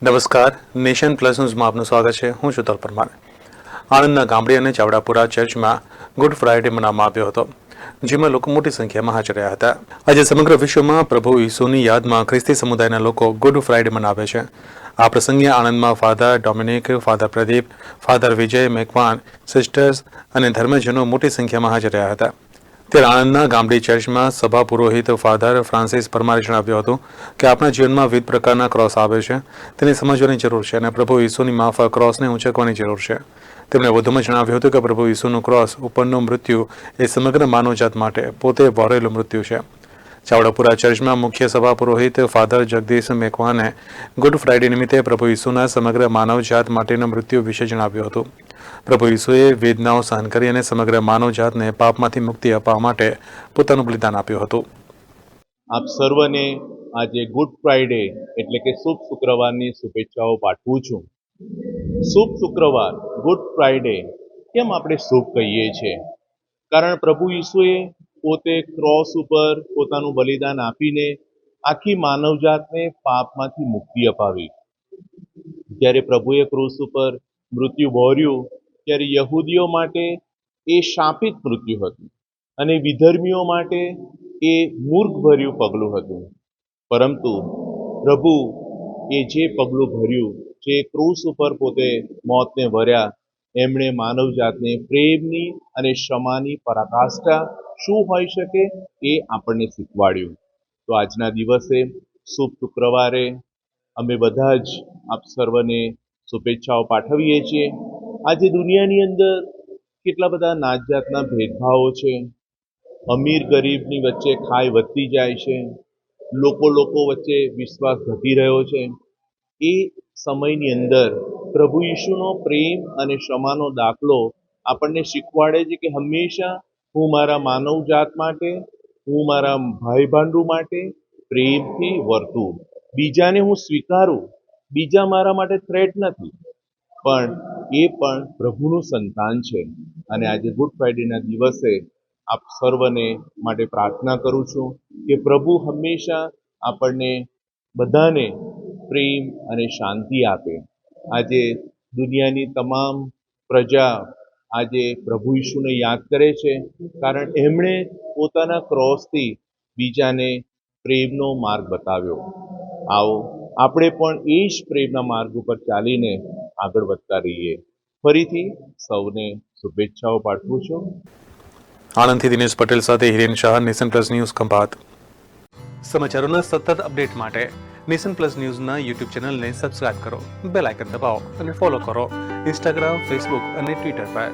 નમસ્કાર, nation plus ન્યૂઝમાં આપનું સ્વાગત છે. હું છું તલ પરમાર. આણંદના ગામડી અને ચાવડાપુરા ચર્ચમાં ગુડ ફ્રાઇડે મનાવવામાં આવ્યો હતો, જેમાં લોકો મોટી સંખ્યામાં હાજર રહ્યા હતા. આજે સમગ્ર વિશ્વમાં પ્રભુ ઈસુની યાદમાં ખ્રિસ્તી સમુદાયના લોકો ગુડ ફ્રાઇડે મનાવે છે. આ પ્રસંગે આણંદમાં father Dominic, father Pradeep, father Vijay Macwan, sisters અને ધર્મજનો મોટી સંખ્યામાં હાજર રહ્યા હતા. ત્યારે આણંદના ગામડી ચર્ચમાં સભા પુરોહિત ફાધર ફ્રાન્સિસ પરમારે જણાવ્યું હતું કે આપણા જીવનમાં વિવિધ પ્રકારના ક્રોસ આવે છે, તેને સમજવાની જરૂર છે અને પ્રભુ ઈસુની માફક ક્રોસને ઉંચકવાની જરૂર છે. તેમણે વધુમાં જણાવ્યું હતું કે પ્રભુ ઈસુનું ક્રોસ ઉપરનું મૃત્યુ એ સમગ્ર માનવજાત માટે પોતે વહોરેલું મૃત્યુ છે. ચાવડાપુરા ચર્ચમાં મુખ્ય સભા પુરોહિત ફાધર જગદીશ મેકવાને ગુડ ફ્રાઇડે નિમિત્તે પ્રભુ ઈસુના સમગ્ર માનવજાત માટેના મૃત્યુ વિશે જણાવ્યું હતું. પ્રભુ ઈસુએ વેદનાઓ સહન કરી અને સમગ્ર માનવજાતને પાપમાંથી મુક્તિ અપાવવા માટે પોતાનું બલિદાન આપ્યું હતું. આપ સર્વને આજે ગુડ ફ્રાઇડે એટલે કે શુભ શુક્રવારની શુભેચ્છાઓ પાઠવું છું. શુભ શુક્રવાર, ગુડ ફ્રાઇડે કેમ આપણે શુભ કહીએ છીએ? કારણ પ્રભુ ઈસુએ પોતે ક્રોસ ઉપર પોતાનું બલિદાન આપીને આખી માનવજાતને પાપમાંથી મુક્તિ અપાવી. જ્યારે પ્રભુએ ક્રૂસ ઉપર મૃત્યુ વહોર્યું ત્યારે યહૂદીઓ માટે એ શાપિત મૃત્યુ હતું અને વિધર્મીઓ માટે એ મૂર્ખભર્યું પગલું હતું. પરંતુ પ્રભુ એ જે પગલું ભર્યું, જે ક્રૂસ ઉપર પોતે મોતને ભર્યા, એમણે માનવજાતને પ્રેમની અને ક્ષમાની પરાકાષ્ઠા શું હોઈ શકે એ આપણને શીખવાડ્યું. તો આજના દિવસે શુભ શુક્રવારે અમે બધા જ આપ સર્વને શુભેચ્છાઓ પાઠવીએ છીએ. આજે દુનિયાની અંદર કેટલા બધા નાત જાતના ભેદભાવો છે. અમીર ગરીબની વચ્ચે ખાઈ વધતી જાય છે. લોકો વચ્ચે વિશ્વાસ ઘટી રહ્યો છે. એ સમયની અંદર પ્રભુ ઈસુનો પ્રેમ અને ક્ષમાનો દાખલો આપણને શીખવાડે છે કે હંમેશા હું મારા માનવજાત માટે, હું મારા ભાઈ ભાંડુ માટે પ્રેમથી વર્તું. બીજાને હું સ્વીકારું. બીજા મારા માટે થ્રેટ નથી, પણ એ પણ પ્રભુનું સંતાન છે. અને આજે ગુડ ફ્રાઇડેના દિવસે આપ સર્વને માટે પ્રાર્થના કરું છું કે પ્રભુ હંમેશા આપણને બધાને પ્રેમ અને શાંતિ આપે. આજે દુનિયાની તમામ પ્રજા આજે પ્રભુ ઈસુને યાદ કરે છે, કારણ એમણે પોતાના ક્રોસથી બીજાને પ્રેમનો માર્ગ બતાવ્યો. આવો આપણે પણ એ જ પ્રેમના માર્ગ ઉપર ચાલીને આગળ વધતા રહીએ. ફરીથી સૌને શુભેચ્છાઓ પાઠવું છું. આણંદથી દિનેશ પટેલ સાથે Hiren Shah, Nation Plus News Khambhat. સમાચારોના સતત અપડેટ માટે નેશન પ્લસ ન્યૂઝના યુટ્યુબ ચેનલને સબસ્ક્રાઇબ કરો, બેલ આઇકન દબાવો અને ફોલો કરો ઇન્સ્ટાગ્રામ, ફેસબુક અને ટ્વિટર પર.